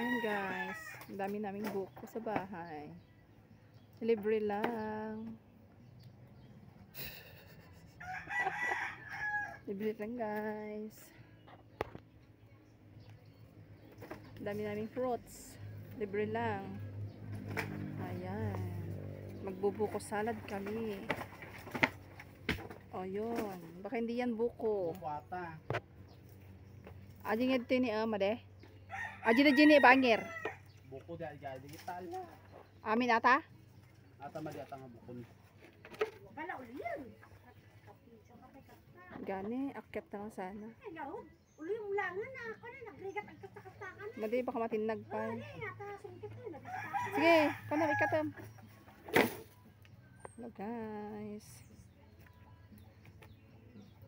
Ayan guys, ang dami naming buko sa bahay. Libre lang. Libre lang guys. Ang dami naming fruits. Libre lang. Ayan. Magbubuko salad kami. O yun. Baka hindi yan buko. Bukwata. Aji nga dito ni made. Aji na jini bangir. Buko di alga digital. Amin ata? Ata madi ata nga bukon. Wala uli yan. Gani, akyat na lang sana. Ay, gawin. Uli yung langan na ako na nagrigat ang katakastakan. Madi baka matinag pa. Ay, natasungkit na. Nagkatakan. Sige, kano ikatam. Hello guys.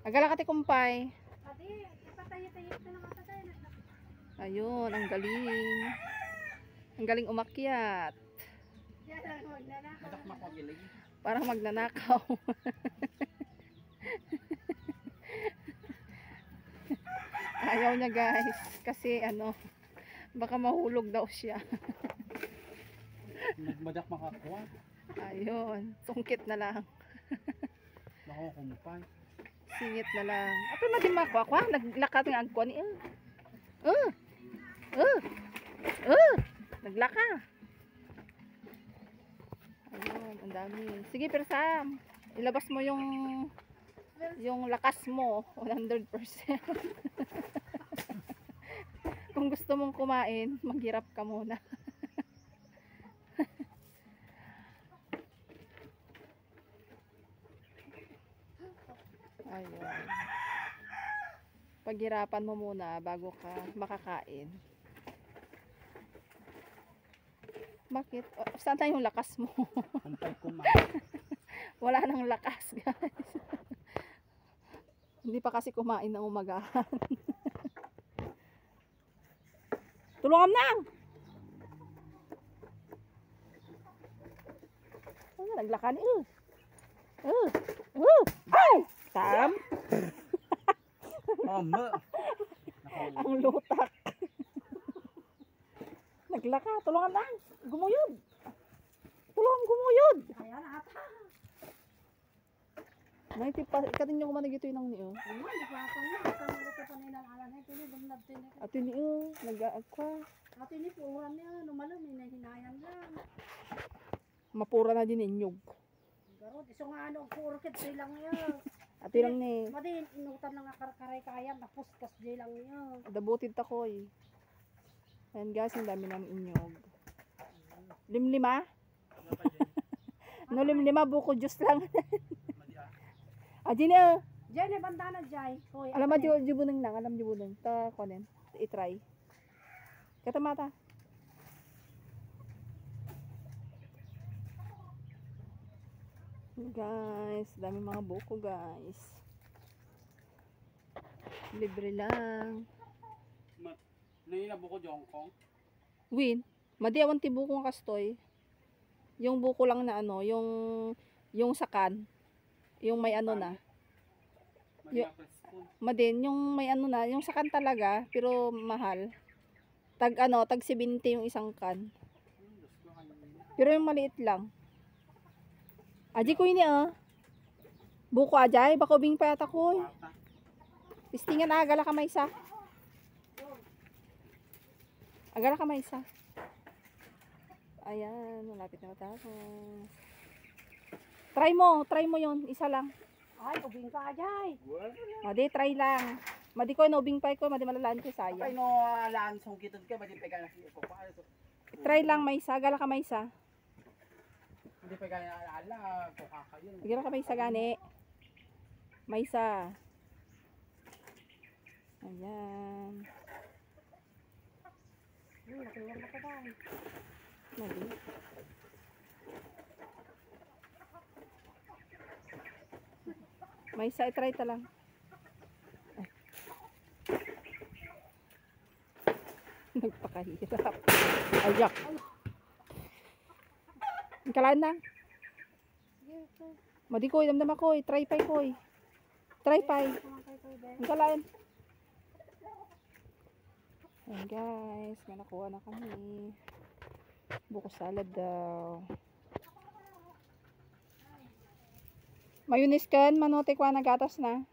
Agala kati kumpay. Ate, ipatayo-tayo ito lang ata tayo. Ayun, ang galing. Ang galing umakyat. Yan lang, magnanakaw. Madak mapagilig. Parang magnanakaw. Ayaw niya guys. Kasi ano, baka mahulog daw siya. Madak makakuha. Ayun, sungkit na lang. Makukumpay. Singit na lang. Ato na din makwa. Naglakat ng agkwa ni. Naglaka. Ayun, ang dami. Sige, Persam. Ilabas mo yung lakas mo. 100%. Kung gusto mong kumain, maghirap ka muna. Ayun. Paghirapan mo muna bago ka makakain. Bakit? Saan na yung lakas mo? Kumpay kumain. Wala nang lakas, guys. Hindi pa kasi kumain ng umagahan. Tulungan na! Naglakan. Ay! Sam! Mama. Ang lutak. Naglaka. Tulungan lang. Gumuyod. Tulungan gumuyod. Kaya na ata. Naitip pa. Ikatin nyo kumanig ito yung niyo. Ano, nagpapang na. Kamulo ka pa nila alam na ito. Dumlab ito. At yun niyo. Nag-aakwa. Ate ni puhuran niya. Numalo, may nahinayan lang. Mapura na din inyog. Garot, iso nga ano, puro kit lang niya. At yun lang ni. Madin, inutan lang nga karkaray kaya. Napuskas di lang niya. Dabutid takoy. Ayan guys, ang dami ng inyog. Limlima? No, limlima. Buko juice lang. Adi na. Diyan na bandana Jai. Hoy, Alam mo, jibuneng nang. Alam jibuneng. Ta, konen. I-try. Kata mata. Guys, dami mga buko guys. Libre lang. Nainabo ko Jongkong. Win, madiawan ti buko nga kastoy. Yung buko lang na ano, yung sakan. Yung may ano na. Madin, yung may ano na, yung sakan talaga, pero mahal. Tag 70 yung isang kan. Pero yung maliit lang. Aji ko ini buko ajay, bako bing pa yata ko. Istingan agala ka may isa. Agala ka may isa. Ayan, malapit na matapos. Try mo yon, isa lang. Ay, ubing ka Jai. Madi, try lang. Madi ko, naubing pa ko, madi malalaan ko Ay sayang. no, alaan song kitod ka, madi pega na ko pa. Try lang may isa, agala ka may isa. Hindi pega na ala ko kakayon. Agala ka may isa gani. May isa. Ayan. Nakiwan na ka Jai. Madi. May isa, try ta lang. Ay. Nagpakahirap. Ayak. Kalaan na. Madi ko, damdam ako. Try pa ko. Try pa. Kalaan. Ayan guys, may nakuha na kami. Buko salad daw. Mayonnaise kan, manote kwa nagatas na.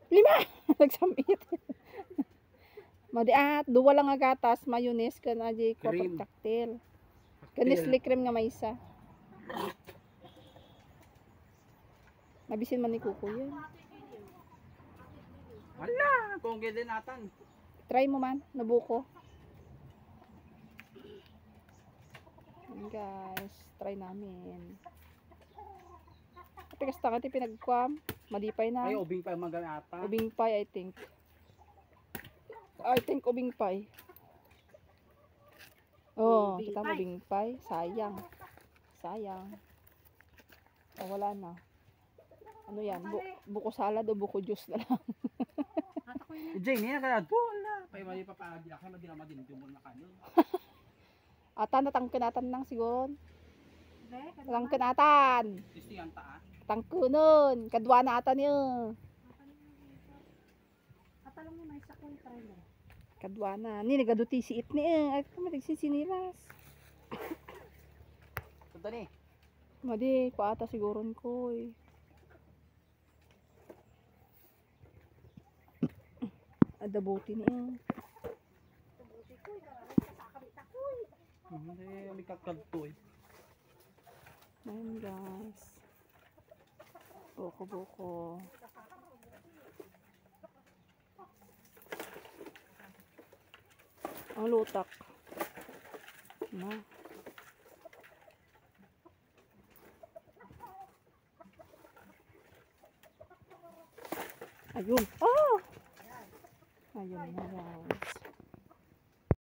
5! Nagsamit. Madi at, 2 lang nga gatas, mayonnaise kan aji ko Cream. cocktail. Kanisli cream nga may isa. Mabisin man ni Kuko yan. Wala, kung gilin natan. Try mo man, nabuko. Ayan guys, try namin. Tapi kasta kati pinagkwam, malipay na. Ay, ubing pa yung mga ata. Ubing pie, I think. I think ubing pie. Oh, Ubing kita mo pie. ubing pie. Sayang. Sayang. Oh, wala na. Ano yan? Buko salad o buko juice na lang. Ata ko yun. Jane, yan ka na. Wala. Pay mali pa pa. Kaya madina madin. Dumon na kanon. Ata, natangkinatan lang siguro. Be, Natangkinatan. Testing ang taa. Tangkunon. Kadwa na ata niyo. ata lang yung may sakong trailer. Kadwa na. Ni, nagaduti si it ni. Ay, kami nagsisinilas. Punta ni. Madi, paata siguron ko eh. Adabuti niya. Tubuti ko, maraming kasakabit ako eh. Hindi, may kakagto eh. Ayan guys. Buko-buko. Ang lutak. Na. Ayun. Oh! Ayun na guys.